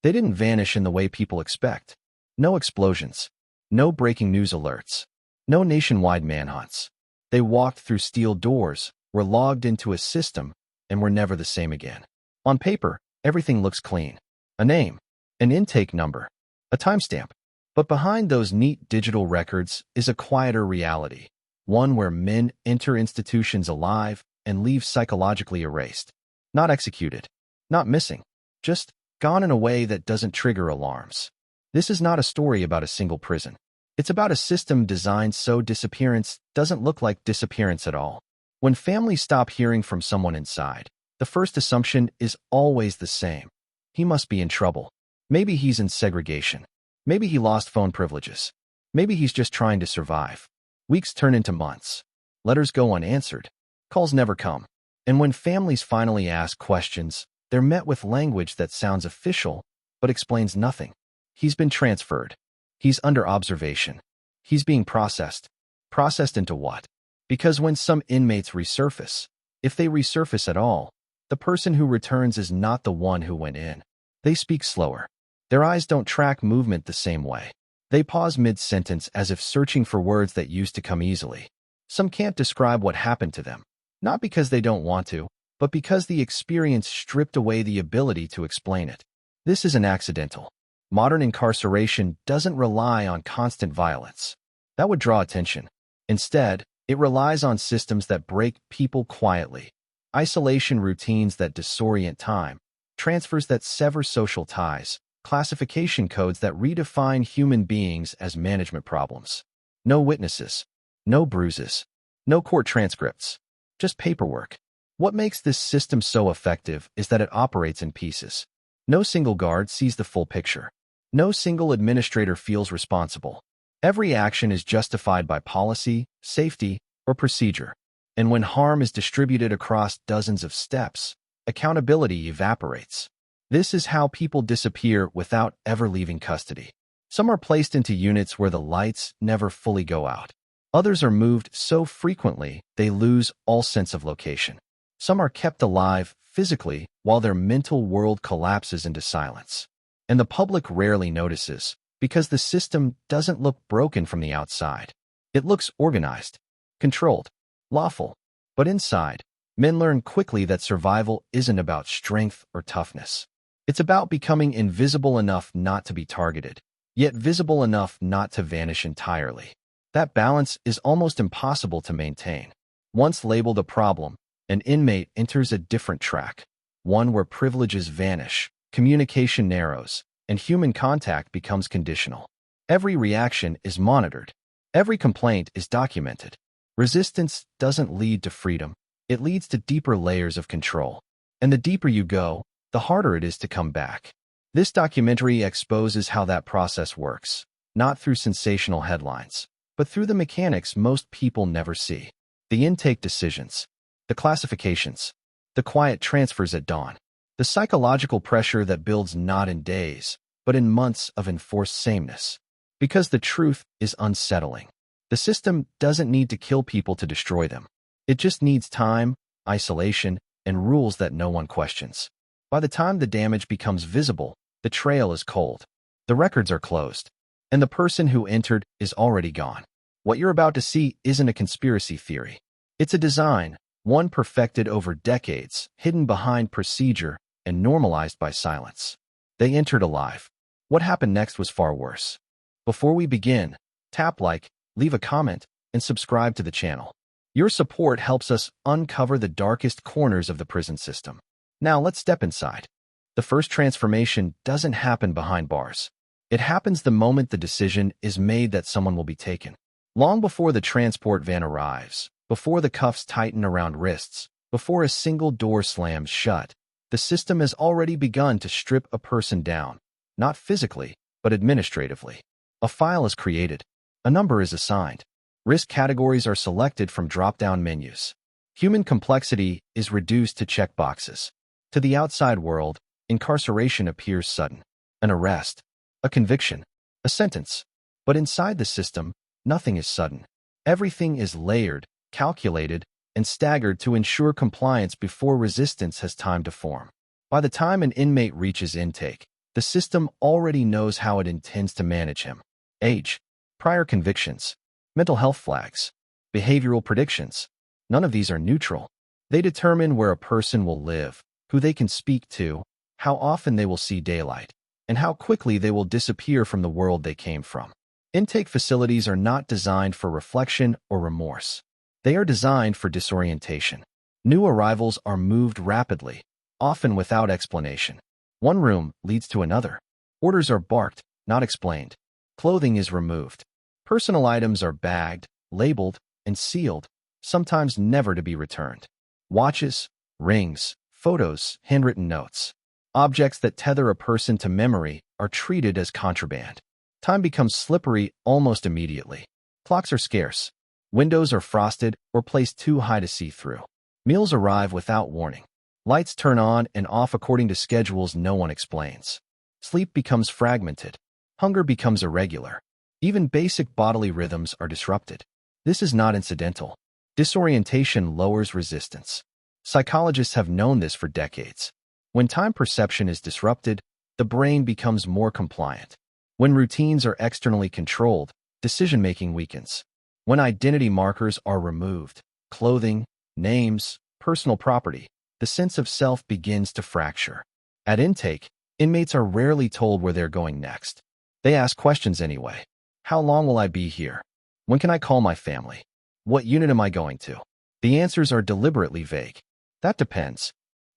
They didn't vanish in the way people expect. No explosions. No breaking news alerts. No nationwide manhunts. They walked through steel doors, were logged into a system, and were never the same again. On paper, everything looks clean. A name, an intake number, a timestamp. But behind those neat digital records is a quieter reality, one where men enter institutions alive and leave psychologically erased. Not executed, not missing, just gone in a way that doesn't trigger alarms. This is not a story about a single prison. It's about a system designed so disappearance doesn't look like disappearance at all. When families stop hearing from someone inside, the first assumption is always the same. He must be in trouble. Maybe he's in segregation. Maybe he lost phone privileges. Maybe he's just trying to survive. Weeks turn into months. Letters go unanswered. Calls never come. And when families finally ask questions, they're met with language that sounds official, but explains nothing. He's been transferred. He's under observation. He's being processed. Processed into what? Because when some inmates resurface, if they resurface at all, the person who returns is not the one who went in. They speak slower. Their eyes don't track movement the same way. They pause mid-sentence as if searching for words that used to come easily. Some can't describe what happened to them, not because they don't want to, but because the experience stripped away the ability to explain it. This isn't accidental. Modern incarceration doesn't rely on constant violence. That would draw attention. Instead, it relies on systems that break people quietly. Isolation routines that disorient time, transfers that sever social ties, classification codes that redefine human beings as management problems. No witnesses, no bruises, no court transcripts, just paperwork. What makes this system so effective is that it operates in pieces. No single guard sees the full picture. No single administrator feels responsible. Every action is justified by policy, safety, or procedure. And when harm is distributed across dozens of steps, accountability evaporates. This is how people disappear without ever leaving custody. Some are placed into units where the lights never fully go out. Others are moved so frequently they lose all sense of location. Some are kept alive physically while their mental world collapses into silence. And the public rarely notices, because the system doesn't look broken from the outside. It looks organized, controlled, lawful. But inside, men learn quickly that survival isn't about strength or toughness. It's about becoming invisible enough not to be targeted, yet visible enough not to vanish entirely. That balance is almost impossible to maintain. Once labeled a problem, an inmate enters a different track, one where privileges vanish, communication narrows, and human contact becomes conditional. Every reaction is monitored. Every complaint is documented. Resistance doesn't lead to freedom. It leads to deeper layers of control. And the deeper you go, the harder it is to come back. This documentary exposes how that process works, not through sensational headlines, but through the mechanics most people never see. The intake decisions, the classifications, the quiet transfers at dawn, the psychological pressure that builds not in days, but in months of enforced sameness. Because the truth is unsettling. The system doesn't need to kill people to destroy them. It just needs time, isolation, and rules that no one questions. By the time the damage becomes visible, the trail is cold. The records are closed. And the person who entered is already gone. What you're about to see isn't a conspiracy theory. It's a design, one perfected over decades, hidden behind procedure, and normalized by silence. They entered alive. What happened next was far worse. Before we begin, tap like, leave a comment, and subscribe to the channel. Your support helps us uncover the darkest corners of the prison system. Now let's step inside. The first transformation doesn't happen behind bars. It happens the moment the decision is made that someone will be taken. Long before the transport van arrives, before the cuffs tighten around wrists, before a single door slams shut, the system has already begun to strip a person down, not physically, but administratively. A file is created. A number is assigned. Risk categories are selected from drop-down menus. Human complexity is reduced to checkboxes. To the outside world, incarceration appears sudden. An arrest, a conviction, a sentence. But inside the system, nothing is sudden. Everything is layered, calculated, and staggered to ensure compliance before resistance has time to form. By the time an inmate reaches intake, The system already knows how it intends to manage him. Age, prior convictions, mental health flags, behavioral predictions. None of these are neutral. They determine where a person will live, who they can speak to, how often they will see daylight, and how quickly they will disappear from the world they came from. Intake facilities are not designed for reflection or remorse. They are designed for disorientation. New arrivals are moved rapidly, often without explanation. One room leads to another. Orders are barked, not explained. Clothing is removed. Personal items are bagged, labeled, and sealed, sometimes never to be returned. Watches, rings, photos, handwritten notes. Objects that tether a person to memory are treated as contraband. Time becomes slippery almost immediately. Clocks are scarce. Windows are frosted or placed too high to see through. Meals arrive without warning. Lights turn on and off according to schedules no one explains. Sleep becomes fragmented. Hunger becomes irregular. Even basic bodily rhythms are disrupted. This is not incidental. Disorientation lowers resistance. Psychologists have known this for decades. When time perception is disrupted, the brain becomes more compliant. When routines are externally controlled, decision-making weakens. When identity markers are removed, clothing, names, personal property, the sense of self begins to fracture. At intake, inmates are rarely told where they're going next. They ask questions anyway. How long will I be here? When can I call my family? What unit am I going to? The answers are deliberately vague. That depends.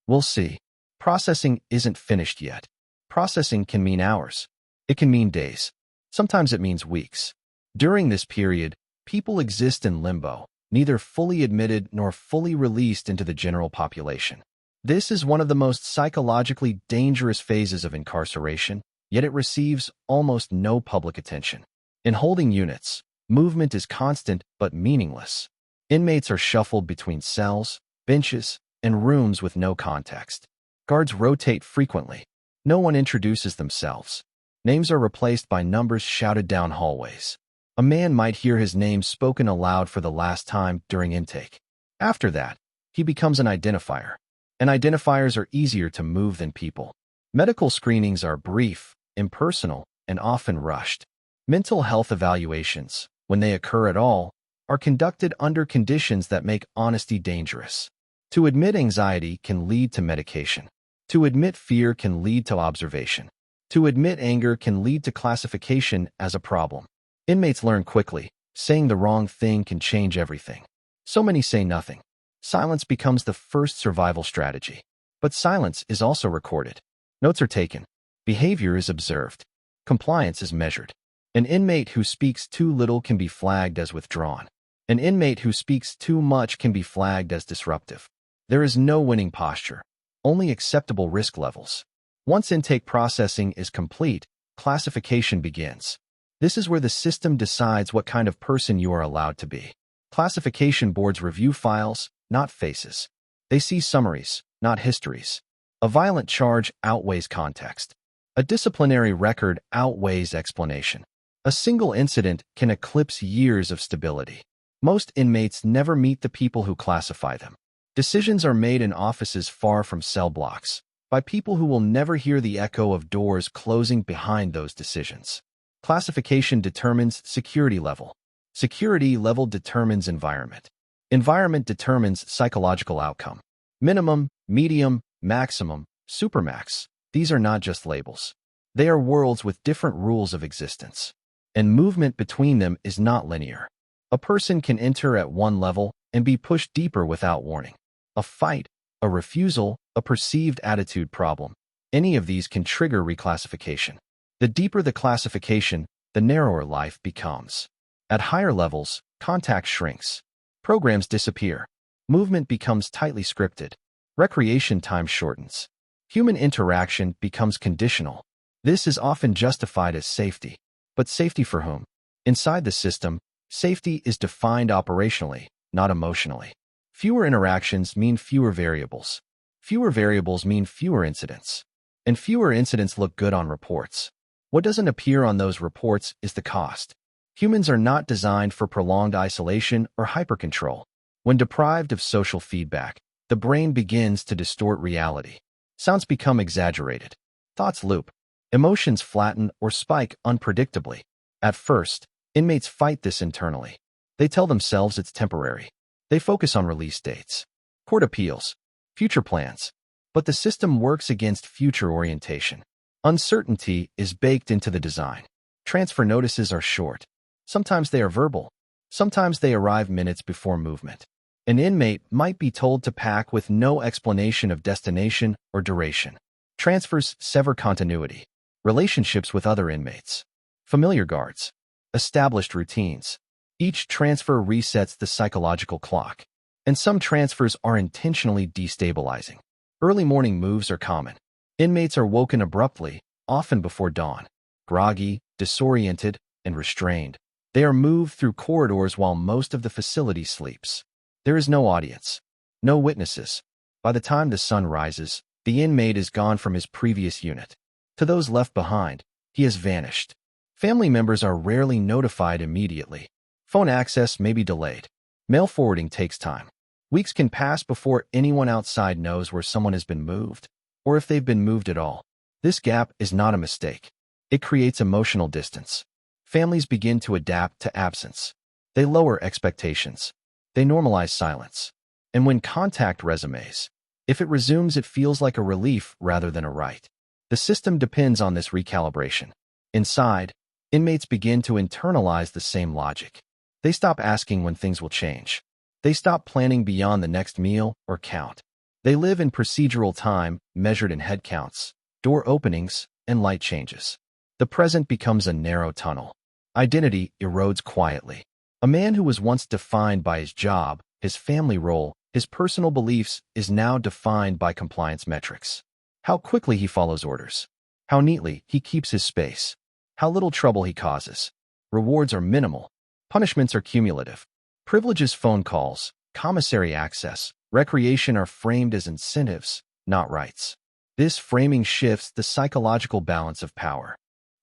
We'll see. Processing isn't finished yet. Processing can mean hours. It can mean days. Sometimes it means weeks. During this period, people exist in limbo, neither fully admitted nor fully released into the general population. This is one of the most psychologically dangerous phases of incarceration, yet it receives almost no public attention. In holding units, movement is constant but meaningless. Inmates are shuffled between cells, benches, and rooms with no context. Guards rotate frequently. No one introduces themselves. Names are replaced by numbers shouted down hallways. A man might hear his name spoken aloud for the last time during intake. After that, he becomes an identifier. And identifiers are easier to move than people. Medical screenings are brief, impersonal, and often rushed. Mental health evaluations, when they occur at all, are conducted under conditions that make honesty dangerous. To admit anxiety can lead to medication. To admit fear can lead to observation. To admit anger can lead to classification as a problem. Inmates learn quickly, saying the wrong thing can change everything. So many say nothing. Silence becomes the first survival strategy. But silence is also recorded. Notes are taken. Behavior is observed. Compliance is measured. An inmate who speaks too little can be flagged as withdrawn. An inmate who speaks too much can be flagged as disruptive. There is no winning posture, only acceptable risk levels. Once intake processing is complete, classification begins. This is where the system decides what kind of person you are allowed to be. Classification boards review files, not faces. They see summaries, not histories. A violent charge outweighs context. A disciplinary record outweighs explanation. A single incident can eclipse years of stability. Most inmates never meet the people who classify them. Decisions are made in offices far from cell blocks, by people who will never hear the echo of doors closing behind those decisions. Classification determines security level. Security level determines environment. Environment determines psychological outcome. Minimum, medium, maximum, supermax. These are not just labels. They are worlds with different rules of existence. And movement between them is not linear. A person can enter at one level and be pushed deeper without warning. A fight, a refusal, a perceived attitude problem. Any of these can trigger reclassification. The deeper the classification, the narrower life becomes. At higher levels, contact shrinks. Programs disappear. Movement becomes tightly scripted. Recreation time shortens. Human interaction becomes conditional. This is often justified as safety. But safety for whom? Inside the system, safety is defined operationally, not emotionally. Fewer interactions mean fewer variables. Fewer variables mean fewer incidents. And fewer incidents look good on reports. What doesn't appear on those reports is the cost. Humans are not designed for prolonged isolation or hypercontrol. When deprived of social feedback, the brain begins to distort reality. Sounds become exaggerated. Thoughts loop. Emotions flatten or spike unpredictably. At first, inmates fight this internally. They tell themselves it's temporary. They focus on release dates, court appeals, future plans. But the system works against future orientation. Uncertainty is baked into the design. Transfer notices are short. Sometimes they are verbal. Sometimes they arrive minutes before movement. An inmate might be told to pack with no explanation of destination or duration. Transfers sever continuity, relationships with other inmates, familiar guards, established routines. Each transfer resets the psychological clock, and some transfers are intentionally destabilizing. Early morning moves are common. Inmates are woken abruptly, often before dawn, groggy, disoriented, and restrained. They are moved through corridors while most of the facility sleeps. There is no audience, no witnesses. By the time the sun rises, the inmate is gone from his previous unit. To those left behind, he has vanished. Family members are rarely notified immediately. Phone access may be delayed. Mail forwarding takes time. Weeks can pass before anyone outside knows where someone has been moved, or if they've been moved at all. This gap is not a mistake. It creates emotional distance. Families begin to adapt to absence. They lower expectations. They normalize silence. And when contact resumes, if it resumes, it feels like a relief rather than a right. The system depends on this recalibration. Inside, inmates begin to internalize the same logic. They stop asking when things will change. They stop planning beyond the next meal or count. They live in procedural time, measured in head counts, door openings, and light changes. The present becomes a narrow tunnel. Identity erodes quietly. A man who was once defined by his job, his family role, his personal beliefs is now defined by compliance metrics. How quickly he follows orders. How neatly he keeps his space. How little trouble he causes. Rewards are minimal. Punishments are cumulative. Privileges, phone calls, commissary access, recreation are framed as incentives, not rights. This framing shifts the psychological balance of power.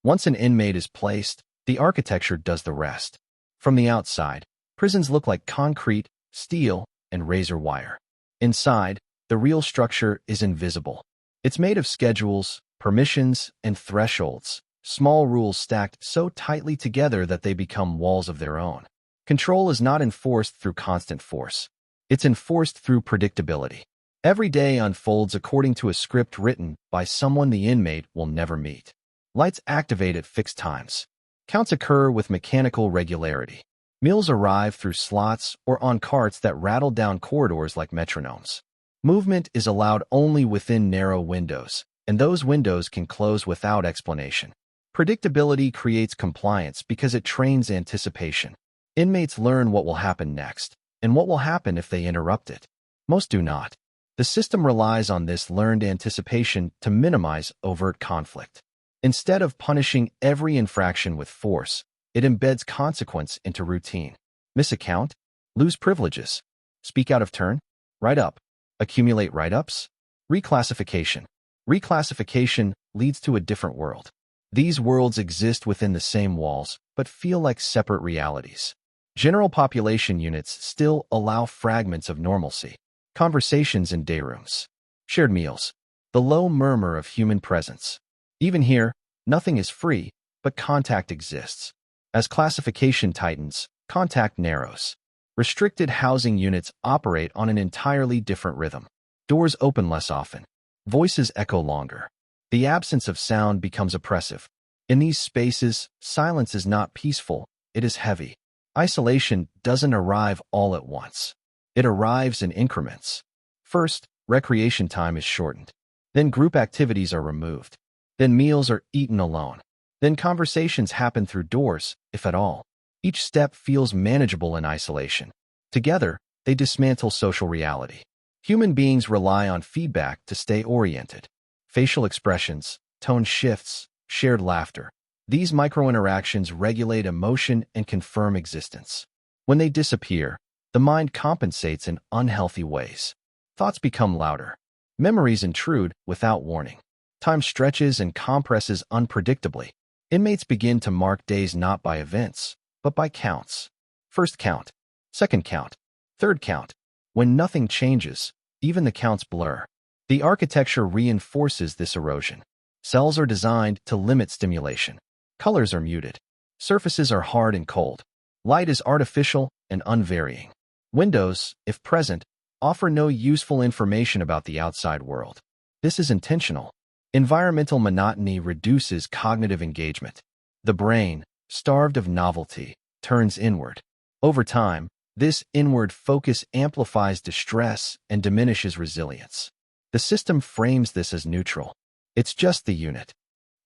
Once an inmate is placed, the architecture does the rest. From the outside, prisons look like concrete, steel, and razor wire. Inside, the real structure is invisible. It's made of schedules, permissions, and thresholds, small rules stacked so tightly together that they become walls of their own. Control is not enforced through constant force. It's enforced through predictability. Every day unfolds according to a script written by someone the inmate will never meet. Lights activate at fixed times. Counts occur with mechanical regularity. Meals arrive through slots or on carts that rattle down corridors like metronomes. Movement is allowed only within narrow windows, and those windows can close without explanation. Predictability creates compliance because it trains anticipation. Inmates learn what will happen next, and what will happen if they interrupt it. Most do not. The system relies on this learned anticipation to minimize overt conflict. Instead of punishing every infraction with force, it embeds consequence into routine. Miss a count? Lose privileges. Speak out of turn? Write up. Accumulate write-ups? Reclassification. Reclassification leads to a different world. These worlds exist within the same walls, but feel like separate realities. General population units still allow fragments of normalcy. Conversations in day rooms. Shared meals. The low murmur of human presence. Even here, nothing is free, but contact exists. As classification tightens, contact narrows. Restricted housing units operate on an entirely different rhythm. Doors open less often. Voices echo longer. The absence of sound becomes oppressive. In these spaces, silence is not peaceful, it is heavy. Isolation doesn't arrive all at once. It arrives in increments. First, recreation time is shortened. Then group activities are removed. Then meals are eaten alone. Then conversations happen through doors, if at all. Each step feels manageable in isolation. Together, they dismantle social reality. Human beings rely on feedback to stay oriented. Facial expressions, tone shifts, shared laughter. These micro-interactions regulate emotion and confirm existence. When they disappear, the mind compensates in unhealthy ways. Thoughts become louder. Memories intrude without warning. Time stretches and compresses unpredictably. Inmates begin to mark days not by events, but by counts. First count, second count, third count. When nothing changes, even the counts blur. The architecture reinforces this erosion. Cells are designed to limit stimulation. Colors are muted. Surfaces are hard and cold. Light is artificial and unvarying. Windows, if present, offer no useful information about the outside world. This is intentional. Environmental monotony reduces cognitive engagement. The brain, starved of novelty, turns inward. Over time, this inward focus amplifies distress and diminishes resilience. The system frames this as neutral. It's just the unit.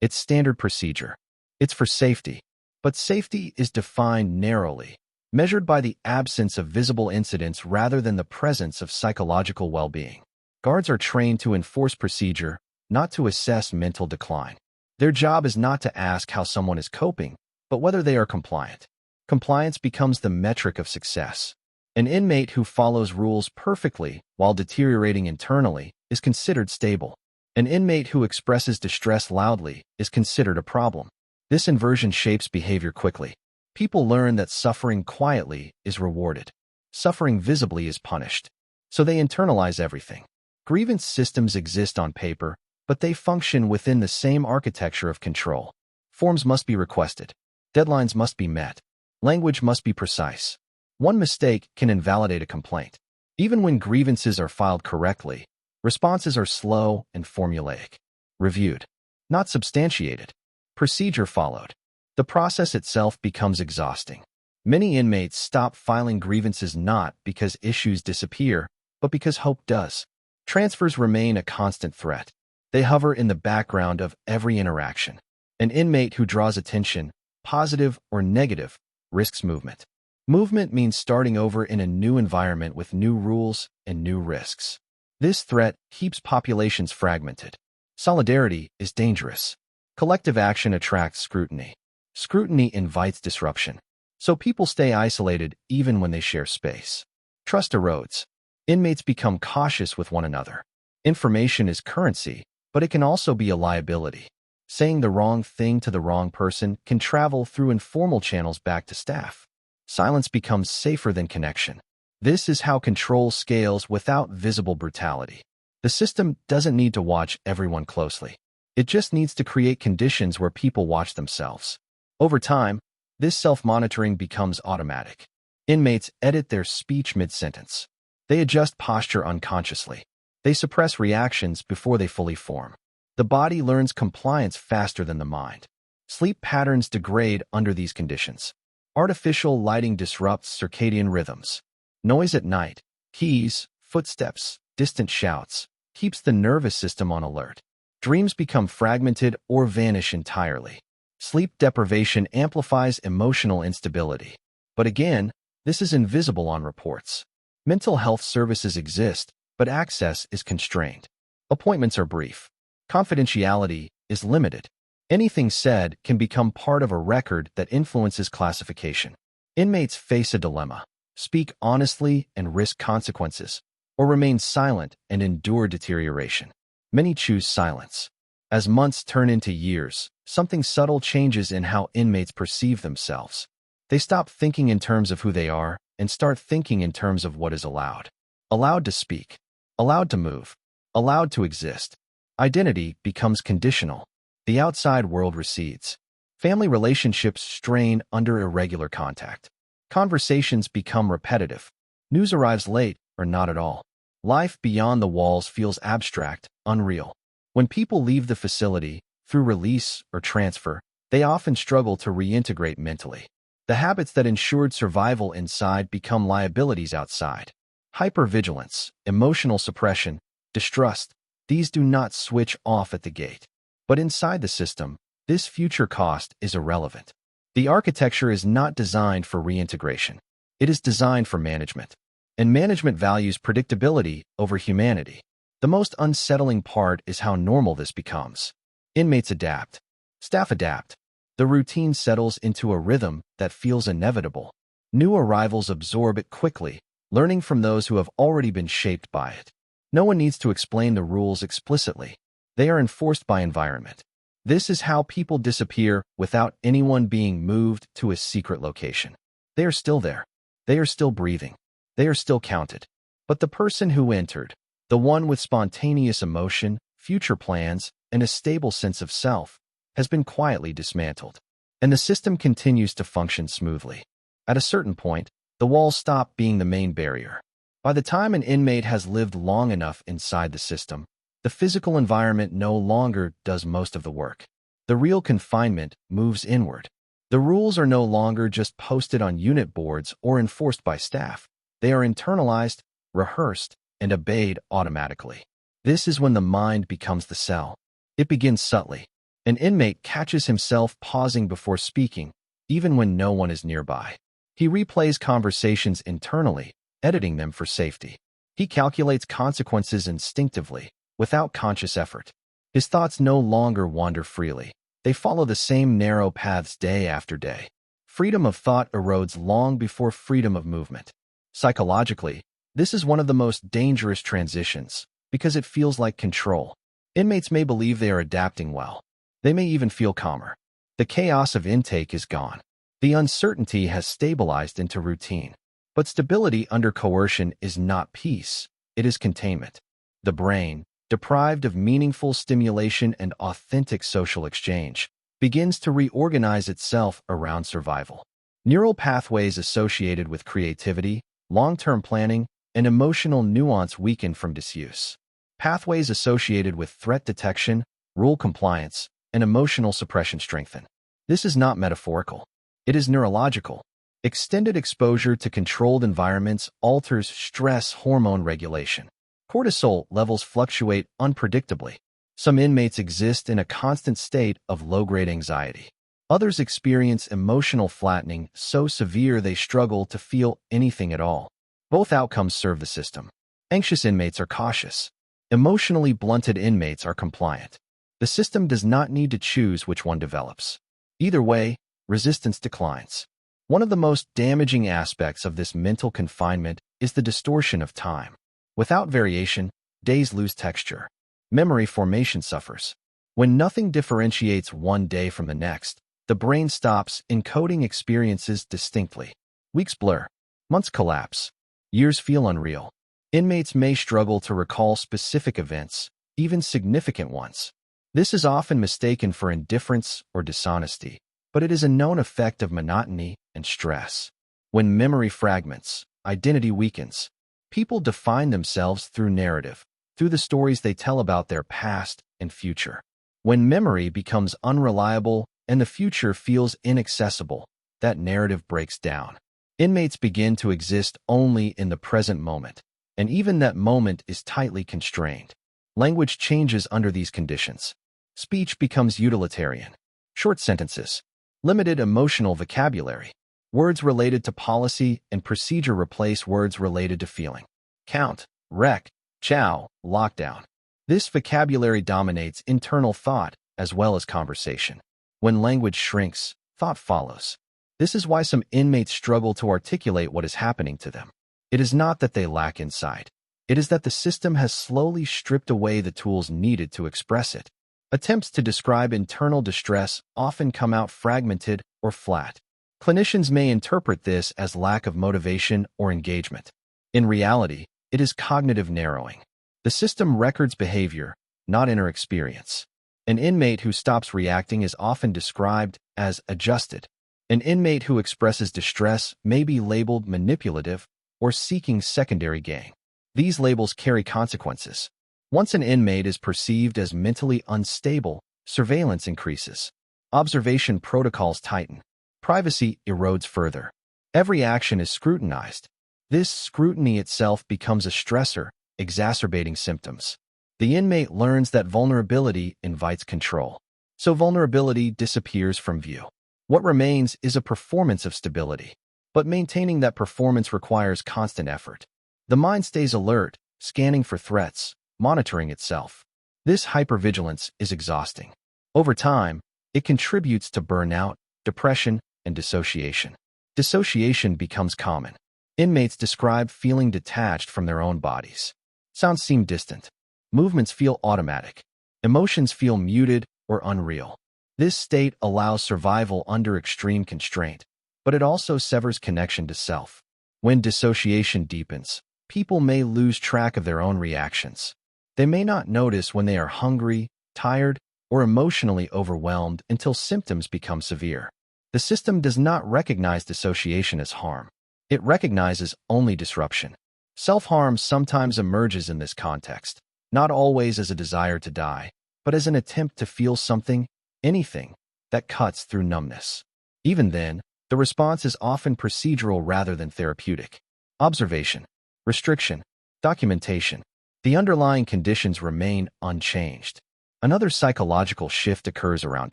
It's standard procedure. It's for safety. But safety is defined narrowly, measured by the absence of visible incidents rather than the presence of psychological well-being. Guards are trained to enforce procedure, not to assess mental decline. Their job is not to ask how someone is coping, but whether they are compliant. Compliance becomes the metric of success. An inmate who follows rules perfectly while deteriorating internally is considered stable. An inmate who expresses distress loudly is considered a problem. This inversion shapes behavior quickly. People learn that suffering quietly is rewarded. Suffering visibly is punished. So they internalize everything. Grievance systems exist on paper, but they function within the same architecture of control. Forms must be requested. Deadlines must be met. Language must be precise. One mistake can invalidate a complaint. Even when grievances are filed correctly, responses are slow and formulaic. Reviewed, not substantiated. Procedure followed. The process itself becomes exhausting. Many inmates stop filing grievances not because issues disappear, but because hope does. Transfers remain a constant threat. They hover in the background of every interaction. An inmate who draws attention, positive or negative, risks movement. Movement means starting over in a new environment with new rules and new risks. This threat keeps populations fragmented. Solidarity is dangerous. Collective action attracts scrutiny. Scrutiny invites disruption. So people stay isolated even when they share space. Trust erodes. Inmates become cautious with one another. Information is currency, but it can also be a liability. Saying the wrong thing to the wrong person can travel through informal channels back to staff. Silence becomes safer than connection. This is how control scales without visible brutality. The system doesn't need to watch everyone closely. It just needs to create conditions where people watch themselves. Over time, this self-monitoring becomes automatic. Inmates edit their speech mid-sentence. They adjust posture unconsciously. They suppress reactions before they fully form. The body learns compliance faster than the mind. Sleep patterns degrade under these conditions. Artificial lighting disrupts circadian rhythms. Noise at night, keys, footsteps, distant shouts, keeps the nervous system on alert. Dreams become fragmented or vanish entirely. Sleep deprivation amplifies emotional instability. But again, this is invisible on reports. Mental health services exist, but access is constrained. Appointments are brief. Confidentiality is limited. Anything said can become part of a record that influences classification. Inmates face a dilemma: speak honestly and risk consequences, or remain silent and endure deterioration. Many choose silence. As months turn into years, something subtle changes in how inmates perceive themselves. They stop thinking in terms of who they are and start thinking in terms of what is allowed. Allowed to speak. Allowed to move. Allowed to exist. Identity becomes conditional. The outside world recedes. Family relationships strain under irregular contact. Conversations become repetitive. News arrives late or not at all. Life beyond the walls feels abstract, unreal. When people leave the facility, through release or transfer, they often struggle to reintegrate mentally. The habits that ensured survival inside become liabilities outside. Hypervigilance, emotional suppression, distrust, these do not switch off at the gate. But inside the system, this future cost is irrelevant. The architecture is not designed for reintegration. It is designed for management. And management values predictability over humanity. The most unsettling part is how normal this becomes. Inmates adapt. Staff adapt. The routine settles into a rhythm that feels inevitable. New arrivals absorb it quickly, learning from those who have already been shaped by it. No one needs to explain the rules explicitly. They are enforced by environment. This is how people disappear without anyone being moved to a secret location. They are still there. They are still breathing. They are still counted. But the person who entered, the one with spontaneous emotion, future plans, and a stable sense of self has been quietly dismantled, and the system continues to function smoothly. At a certain point, the walls stop being the main barrier. By the time an inmate has lived long enough inside the system, the physical environment no longer does most of the work. The real confinement moves inward. The rules are no longer just posted on unit boards or enforced by staff. They are internalized, rehearsed, and obeyed automatically. This is when the mind becomes the cell. It begins subtly. An inmate catches himself pausing before speaking, even when no one is nearby. He replays conversations internally, editing them for safety. He calculates consequences instinctively, without conscious effort. His thoughts no longer wander freely. They follow the same narrow paths day after day. Freedom of thought erodes long before freedom of movement. Psychologically, this is one of the most dangerous transitions, because it feels like control. Inmates may believe they are adapting well. They may even feel calmer. The chaos of intake is gone. The uncertainty has stabilized into routine. But stability under coercion is not peace. It is containment. The brain, deprived of meaningful stimulation and authentic social exchange, begins to reorganize itself around survival. Neural pathways associated with creativity, long-term planning, and emotional nuance weaken from disuse. Pathways associated with threat detection, rule compliance, and emotional suppression strengthen. This is not metaphorical. It is neurological. Extended exposure to controlled environments alters stress hormone regulation. Cortisol levels fluctuate unpredictably. Some inmates exist in a constant state of low-grade anxiety. Others experience emotional flattening so severe they struggle to feel anything at all. Both outcomes serve the system. Anxious inmates are cautious. Emotionally blunted inmates are compliant. The system does not need to choose which one develops. Either way, resistance declines. One of the most damaging aspects of this mental confinement is the distortion of time. Without variation, days lose texture. Memory formation suffers. When nothing differentiates one day from the next, the brain stops encoding experiences distinctly. Weeks blur. Months collapse. Years feel unreal. Inmates may struggle to recall specific events, even significant ones. This is often mistaken for indifference or dishonesty, but it is a known effect of monotony and stress. When memory fragments, identity weakens. People define themselves through narrative, through the stories they tell about their past and future. When memory becomes unreliable and the future feels inaccessible, that narrative breaks down. Inmates begin to exist only in the present moment, and even that moment is tightly constrained. Language changes under these conditions. Speech becomes utilitarian. Short sentences. Limited emotional vocabulary. Words related to policy and procedure replace words related to feeling. Count, rec, chow, lockdown. This vocabulary dominates internal thought as well as conversation. When language shrinks, thought follows. This is why some inmates struggle to articulate what is happening to them. It is not that they lack insight. It is that the system has slowly stripped away the tools needed to express it. Attempts to describe internal distress often come out fragmented or flat. Clinicians may interpret this as lack of motivation or engagement. In reality, it is cognitive narrowing. The system records behavior, not inner experience. An inmate who stops reacting is often described as adjusted. An inmate who expresses distress may be labeled manipulative or seeking secondary gain. These labels carry consequences. Once an inmate is perceived as mentally unstable, surveillance increases. Observation protocols tighten. Privacy erodes further. Every action is scrutinized. This scrutiny itself becomes a stressor, exacerbating symptoms. The inmate learns that vulnerability invites control. So vulnerability disappears from view. What remains is a performance of stability. But maintaining that performance requires constant effort. The mind stays alert, scanning for threats, monitoring itself. This hypervigilance is exhausting. Over time, it contributes to burnout, depression, and dissociation. Dissociation becomes common. Inmates describe feeling detached from their own bodies. Sounds seem distant. Movements feel automatic. Emotions feel muted or unreal. This state allows survival under extreme constraint, but it also severs connection to self. When dissociation deepens, people may lose track of their own reactions. They may not notice when they are hungry, tired, or emotionally overwhelmed until symptoms become severe. The system does not recognize dissociation as harm. It recognizes only disruption. Self-harm sometimes emerges in this context, not always as a desire to die, but as an attempt to feel something, anything, that cuts through numbness. Even then, the response is often procedural rather than therapeutic. Observation, restriction, documentation. The underlying conditions remain unchanged. Another psychological shift occurs around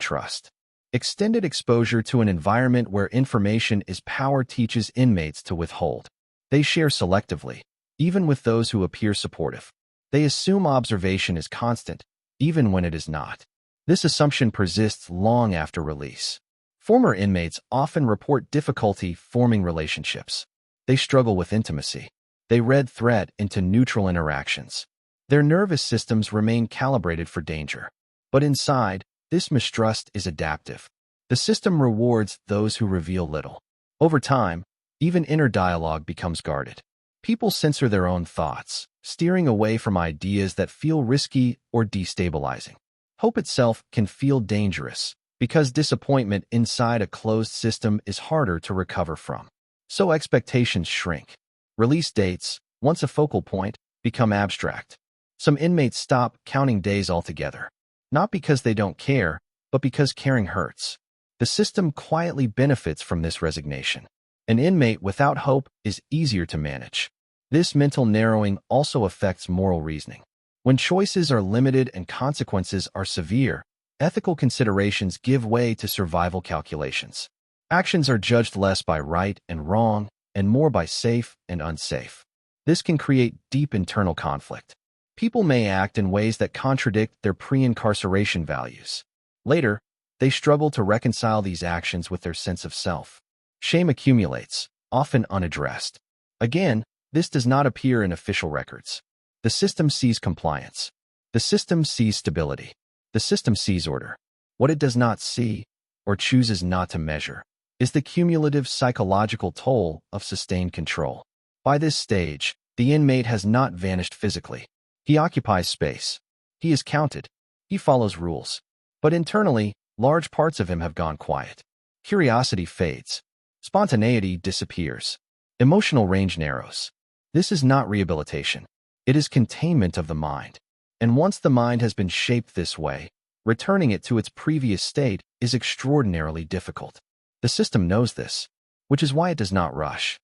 trust. Extended exposure to an environment where information is power teaches inmates to withhold. They share selectively, even with those who appear supportive. They assume observation is constant, even when it is not. This assumption persists long after release. Former inmates often report difficulty forming relationships. They struggle with intimacy. They read threat into neutral interactions. Their nervous systems remain calibrated for danger. But inside, this mistrust is adaptive. The system rewards those who reveal little. Over time, even inner dialogue becomes guarded. People censor their own thoughts, steering away from ideas that feel risky or destabilizing. Hope itself can feel dangerous because disappointment inside a closed system is harder to recover from. So expectations shrink. Release dates, once a focal point, become abstract. Some inmates stop counting days altogether, not because they don't care, but because caring hurts. The system quietly benefits from this resignation. An inmate without hope is easier to manage. This mental narrowing also affects moral reasoning. When choices are limited and consequences are severe, ethical considerations give way to survival calculations. Actions are judged less by right and wrong and more by safe and unsafe. This can create deep internal conflict. People may act in ways that contradict their pre-incarceration values. Later, they struggle to reconcile these actions with their sense of self. Shame accumulates, often unaddressed. Again, this does not appear in official records. The system sees compliance. The system sees stability. The system sees order. What it does not see, or chooses not to measure, is the cumulative psychological toll of sustained control. By this stage, the inmate has not vanished physically. He occupies space. He is counted. He follows rules. But internally, large parts of him have gone quiet. Curiosity fades. Spontaneity disappears. Emotional range narrows. This is not rehabilitation. It is containment of the mind. And once the mind has been shaped this way, returning it to its previous state is extraordinarily difficult. The system knows this, which is why it does not rush.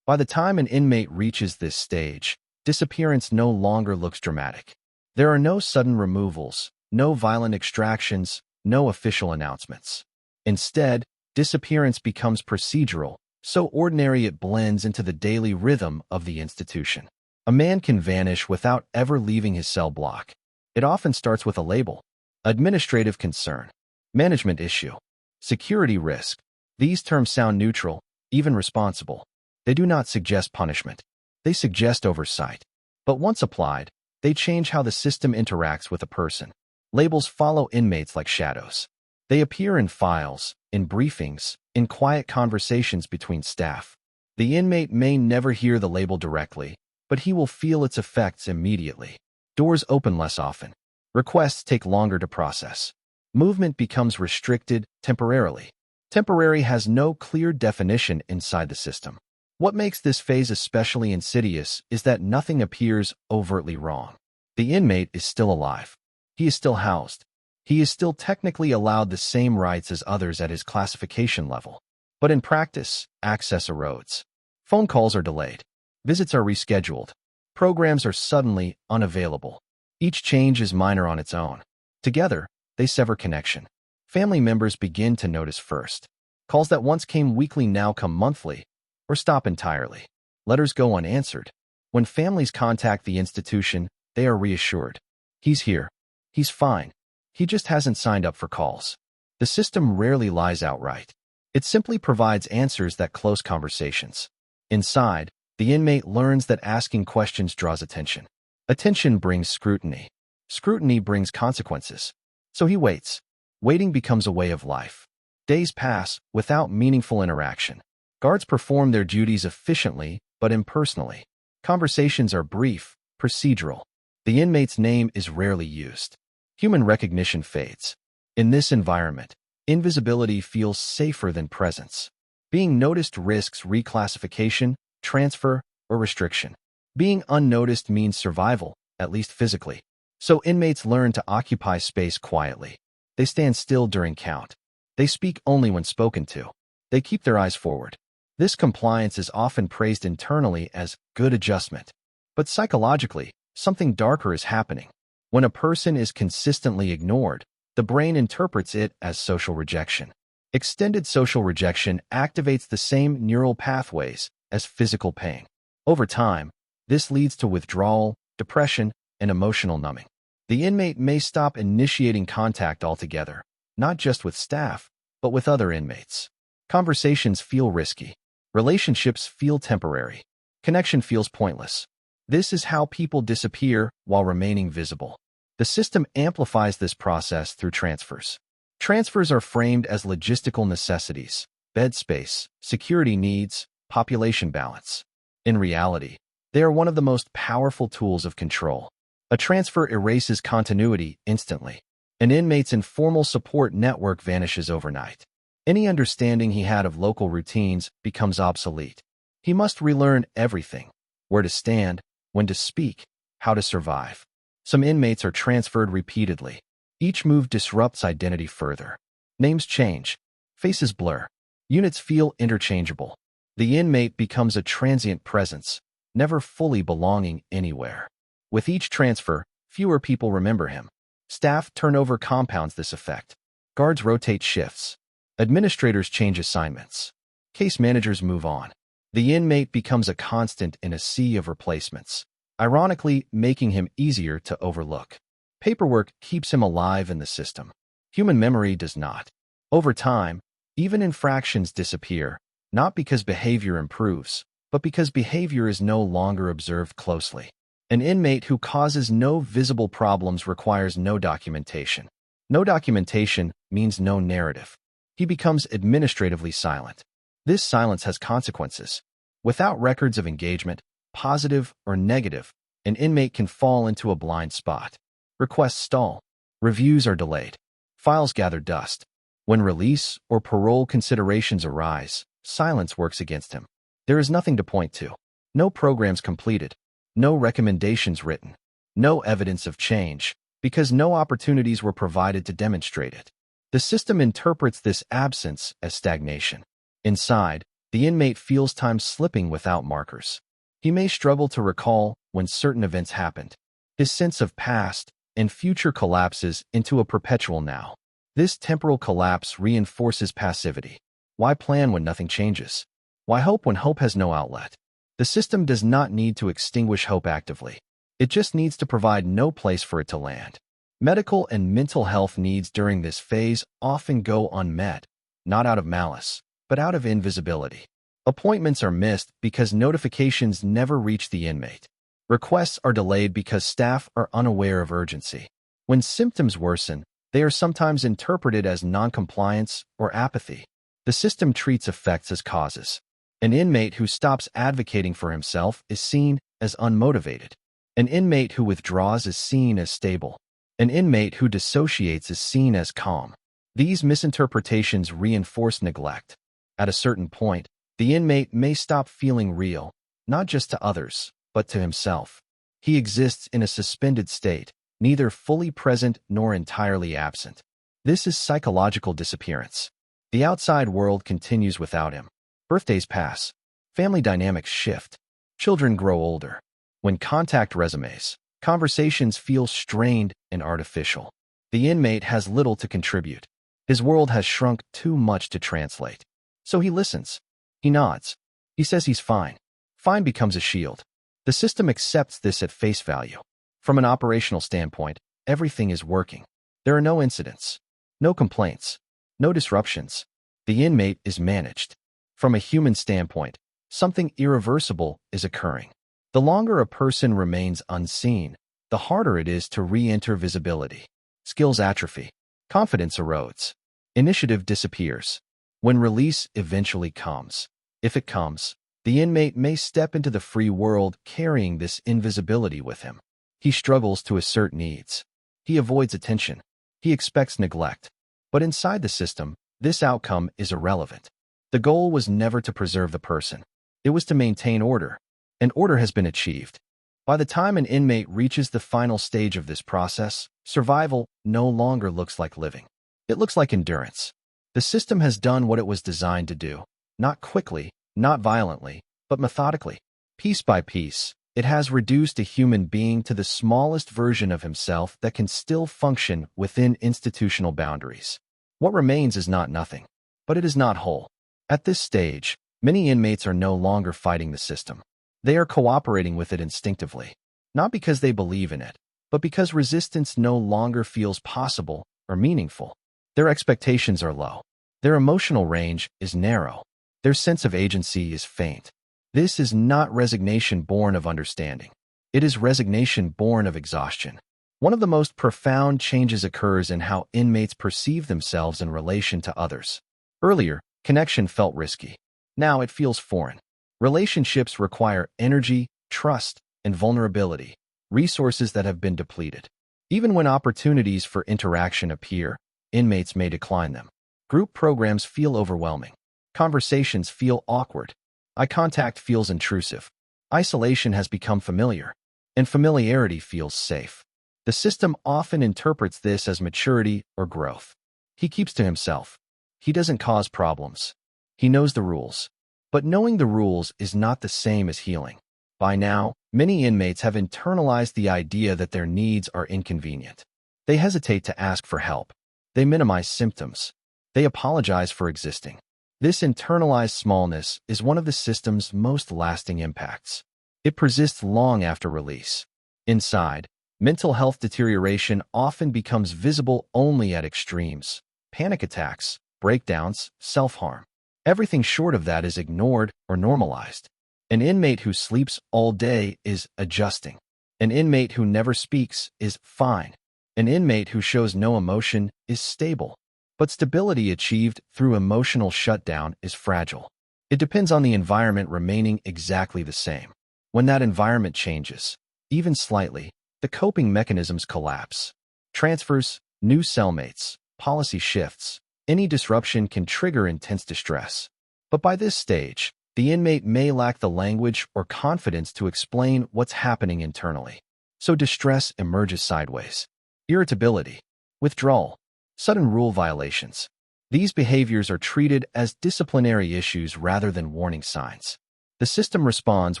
By the time an inmate reaches this stage, disappearance no longer looks dramatic. There are no sudden removals, no violent extractions, no official announcements. Instead, disappearance becomes procedural, so ordinary it blends into the daily rhythm of the institution. A man can vanish without ever leaving his cell block. It often starts with a label: administrative concern, management issue, security risk. These terms sound neutral, even responsible. They do not suggest punishment. They suggest oversight. But once applied, they change how the system interacts with a person. Labels follow inmates like shadows. They appear in files, in briefings, in quiet conversations between staff. The inmate may never hear the label directly, but he will feel its effects immediately. Doors open less often. Requests take longer to process. Movement becomes restricted temporarily. Temporary has no clear definition inside the system. What makes this phase especially insidious is that nothing appears overtly wrong. The inmate is still alive. He is still housed. He is still technically allowed the same rights as others at his classification level. But in practice, access erodes. Phone calls are delayed. Visits are rescheduled. Programs are suddenly unavailable. Each change is minor on its own. Together, they sever connection. Family members begin to notice first. Calls that once came weekly now come monthly, or stop entirely. Letters go unanswered. When families contact the institution, they are reassured. He's here. He's fine. He just hasn't signed up for calls. The system rarely lies outright. It simply provides answers that close conversations. Inside, the inmate learns that asking questions draws attention. Attention brings scrutiny. Scrutiny brings consequences. So he waits. Waiting becomes a way of life. Days pass without meaningful interaction. Guards perform their duties efficiently but impersonally. Conversations are brief, procedural. The inmate's name is rarely used. Human recognition fades. In this environment, invisibility feels safer than presence. Being noticed risks reclassification, transfer, or restriction. Being unnoticed means survival, at least physically. So inmates learn to occupy space quietly. They stand still during count. They speak only when spoken to. They keep their eyes forward. This compliance is often praised internally as good adjustment. But psychologically, something darker is happening. When a person is consistently ignored, the brain interprets it as social rejection. Extended social rejection activates the same neural pathways as physical pain. Over time, this leads to withdrawal, depression, and emotional numbing. The inmate may stop initiating contact altogether, not just with staff, but with other inmates. Conversations feel risky. Relationships feel temporary. Connection feels pointless. This is how people disappear while remaining visible. The system amplifies this process through transfers. Transfers are framed as logistical necessities: bed space, security needs, population balance. In reality, they are one of the most powerful tools of control. A transfer erases continuity instantly. An inmate's informal support network vanishes overnight. Any understanding he had of local routines becomes obsolete. He must relearn everything: where to stand, when to speak, how to survive. Some inmates are transferred repeatedly. Each move disrupts identity further. Names change. Faces blur. Units feel interchangeable. The inmate becomes a transient presence, never fully belonging anywhere. With each transfer, fewer people remember him. Staff turnover compounds this effect. Guards rotate shifts. Administrators change assignments. Case managers move on. The inmate becomes a constant in a sea of replacements, ironically making him easier to overlook. Paperwork keeps him alive in the system. Human memory does not. Over time, even infractions disappear, not because behavior improves, but because behavior is no longer observed closely. An inmate who causes no visible problems requires no documentation. No documentation means no narrative. He becomes administratively silent. This silence has consequences. Without records of engagement, positive or negative, an inmate can fall into a blind spot. Requests stall. Reviews are delayed. Files gather dust. When release or parole considerations arise, silence works against him. There is nothing to point to. No programs completed. No recommendations written. No evidence of change, because no opportunities were provided to demonstrate it. The system interprets this absence as stagnation. Inside, the inmate feels time slipping without markers. He may struggle to recall when certain events happened. His sense of past and future collapses into a perpetual now. This temporal collapse reinforces passivity. Why plan when nothing changes? Why hope when hope has no outlet? The system does not need to extinguish hope actively. It just needs to provide no place for it to land. Medical and mental health needs during this phase often go unmet, not out of malice, but out of invisibility. Appointments are missed because notifications never reach the inmate. Requests are delayed because staff are unaware of urgency. When symptoms worsen, they are sometimes interpreted as noncompliance or apathy. The system treats effects as causes. An inmate who stops advocating for himself is seen as unmotivated. An inmate who withdraws is seen as stable. An inmate who dissociates is seen as calm. These misinterpretations reinforce neglect. At a certain point, the inmate may stop feeling real, not just to others, but to himself. He exists in a suspended state, neither fully present nor entirely absent. This is psychological disappearance. The outside world continues without him. Birthdays pass. Family dynamics shift. Children grow older. When contact resumes, conversations feel strained and artificial. The inmate has little to contribute. His world has shrunk too much to translate. So he listens. He nods. He says he's fine. Fine becomes a shield. The system accepts this at face value. From an operational standpoint, everything is working. There are no incidents, no complaints, no disruptions. The inmate is managed. From a human standpoint, something irreversible is occurring. The longer a person remains unseen, the harder it is to re-enter visibility. Skills atrophy. Confidence erodes. Initiative disappears. When release eventually comes, if it comes, the inmate may step into the free world carrying this invisibility with him. He struggles to assert needs. He avoids attention. He expects neglect. But inside the system, this outcome is irrelevant. The goal was never to preserve the person. It was to maintain order. And order has been achieved. By the time an inmate reaches the final stage of this process, survival no longer looks like living. It looks like endurance. The system has done what it was designed to do. Not quickly, not violently, but methodically. Piece by piece, it has reduced a human being to the smallest version of himself that can still function within institutional boundaries. What remains is not nothing, but it is not whole. At this stage, many inmates are no longer fighting the system. They are cooperating with it instinctively, not because they believe in it, but because resistance no longer feels possible or meaningful. Their expectations are low. Their emotional range is narrow. Their sense of agency is faint. This is not resignation born of understanding. It is resignation born of exhaustion. One of the most profound changes occurs in how inmates perceive themselves in relation to others. Earlier, connection felt risky. Now it feels foreign. Relationships require energy, trust, and vulnerability, resources that have been depleted. Even when opportunities for interaction appear, inmates may decline them. Group programs feel overwhelming. Conversations feel awkward. Eye contact feels intrusive. Isolation has become familiar, and familiarity feels safe. The system often interprets this as maturity or growth. He keeps to himself. He doesn't cause problems. He knows the rules. But knowing the rules is not the same as healing. By now, many inmates have internalized the idea that their needs are inconvenient. They hesitate to ask for help. They minimize symptoms. They apologize for existing. This internalized smallness is one of the system's most lasting impacts. It persists long after release. Inside, mental health deterioration often becomes visible only at extremes: panic attacks, breakdowns, self-harm. Everything short of that is ignored or normalized. An inmate who sleeps all day is adjusting. An inmate who never speaks is fine. An inmate who shows no emotion is stable. But stability achieved through emotional shutdown is fragile. It depends on the environment remaining exactly the same. When that environment changes, even slightly, the coping mechanisms collapse. Transfers, new cellmates, policy shifts, any disruption can trigger intense distress. But by this stage, the inmate may lack the language or confidence to explain what's happening internally. So distress emerges sideways. Irritability, withdrawal, sudden rule violations. These behaviors are treated as disciplinary issues rather than warning signs. The system responds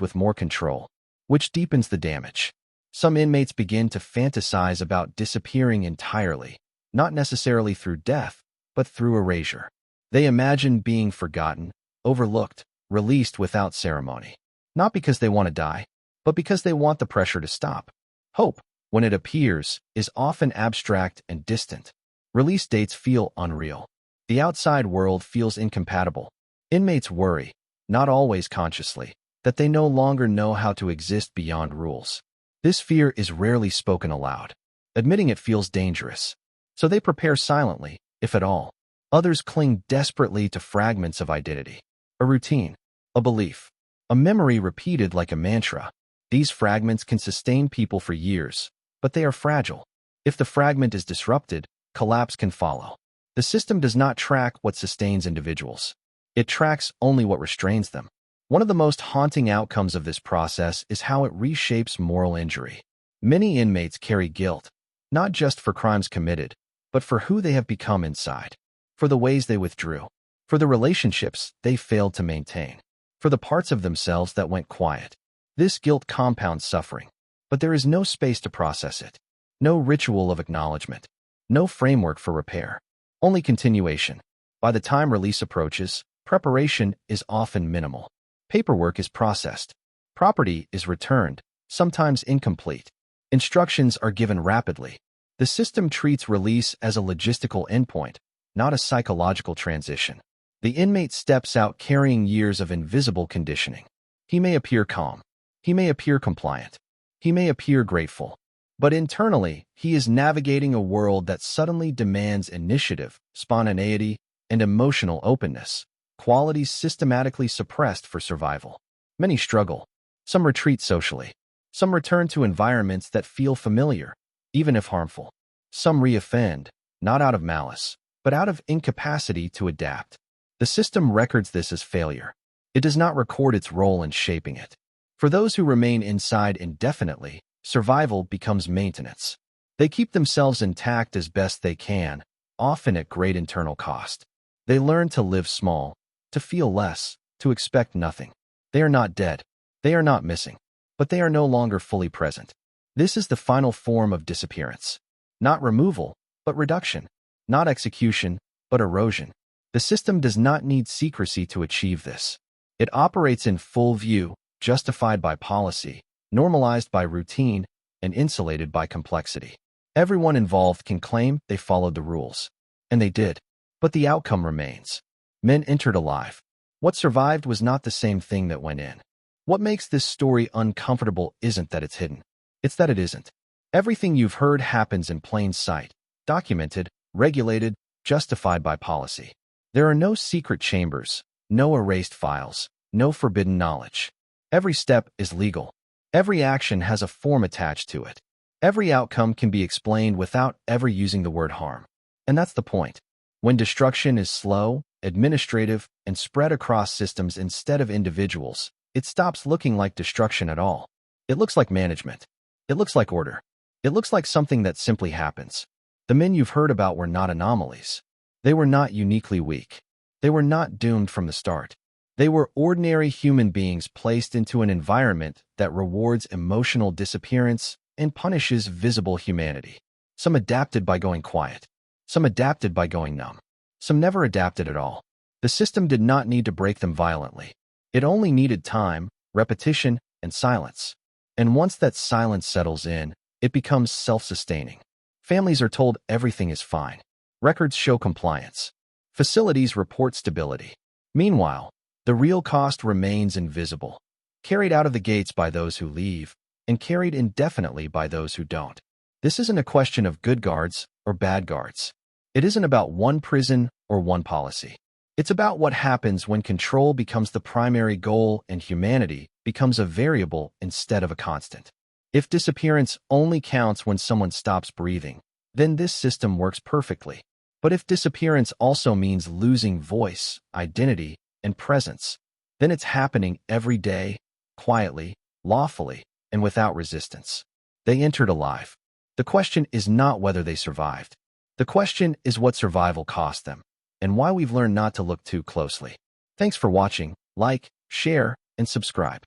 with more control, which deepens the damage. Some inmates begin to fantasize about disappearing entirely, not necessarily through death, but through erasure. They imagine being forgotten, overlooked, released without ceremony. Not because they want to die, but because they want the pressure to stop. Hope, when it appears, is often abstract and distant. Release dates feel unreal. The outside world feels incompatible. Inmates worry, not always consciously, that they no longer know how to exist beyond rules. This fear is rarely spoken aloud. Admitting it feels dangerous. So they prepare silently, if at all. Others cling desperately to fragments of identity. A routine, a belief, a memory repeated like a mantra. These fragments can sustain people for years, but they are fragile. If the fragment is disrupted, collapse can follow. The system does not track what sustains individuals. It tracks only what restrains them. One of the most haunting outcomes of this process is how it reshapes moral injury. Many inmates carry guilt, not just for crimes committed, but for who they have become inside, for the ways they withdrew, for the relationships they failed to maintain, for the parts of themselves that went quiet. This guilt compounds suffering, but there is no space to process it, no ritual of acknowledgement, no framework for repair, only continuation. By the time release approaches, preparation is often minimal. Paperwork is processed. Property is returned, sometimes incomplete. Instructions are given rapidly. The system treats release as a logistical endpoint, not a psychological transition. The inmate steps out carrying years of invisible conditioning. He may appear calm. He may appear compliant. He may appear grateful. But internally, he is navigating a world that suddenly demands initiative, spontaneity, and emotional openness, qualities systematically suppressed for survival. Many struggle. Some retreat socially. Some return to environments that feel familiar, even if harmful. Some reoffend, not out of malice, but out of incapacity to adapt. The system records this as failure. It does not record its role in shaping it. For those who remain inside indefinitely, survival becomes maintenance. They keep themselves intact as best they can, often at great internal cost. They learn to live small, to feel less, to expect nothing. They are not dead. They are not missing. But they are no longer fully present. This is the final form of disappearance. Not removal, but reduction. Not execution, but erosion. The system does not need secrecy to achieve this. It operates in full view, justified by policy, normalized by routine, and insulated by complexity. Everyone involved can claim they followed the rules. And they did. But the outcome remains. Men entered alive. What survived was not the same thing that went in. What makes this story uncomfortable isn't that it's hidden. It's that it isn't. Everything you've heard happens in plain sight, documented, regulated, justified by policy. There are no secret chambers, no erased files, no forbidden knowledge. Every step is legal. Every action has a form attached to it. Every outcome can be explained without ever using the word harm. And that's the point. When destruction is slow, administrative, and spread across systems instead of individuals, it stops looking like destruction at all. It looks like management. It looks like order. It looks like something that simply happens. The men you've heard about were not anomalies. They were not uniquely weak. They were not doomed from the start. They were ordinary human beings placed into an environment that rewards emotional disappearance and punishes visible humanity. Some adapted by going quiet. Some adapted by going numb. Some never adapted at all. The system did not need to break them violently. It only needed time, repetition, and silence. And once that silence settles in, it becomes self-sustaining. Families are told everything is fine. Records show compliance. Facilities report stability. Meanwhile, the real cost remains invisible, carried out of the gates by those who leave, and carried indefinitely by those who don't. This isn't a question of good guards or bad guards. It isn't about one prison or one policy. It's about what happens when control becomes the primary goal and humanity becomes a variable instead of a constant. If disappearance only counts when someone stops breathing, then this system works perfectly. But if disappearance also means losing voice, identity, and presence, then it's happening every day, quietly, lawfully, and without resistance. They entered alive. The question is not whether they survived. The question is what survival cost them, and why we've learned not to look too closely. Thanks for watching. Like, share, and subscribe.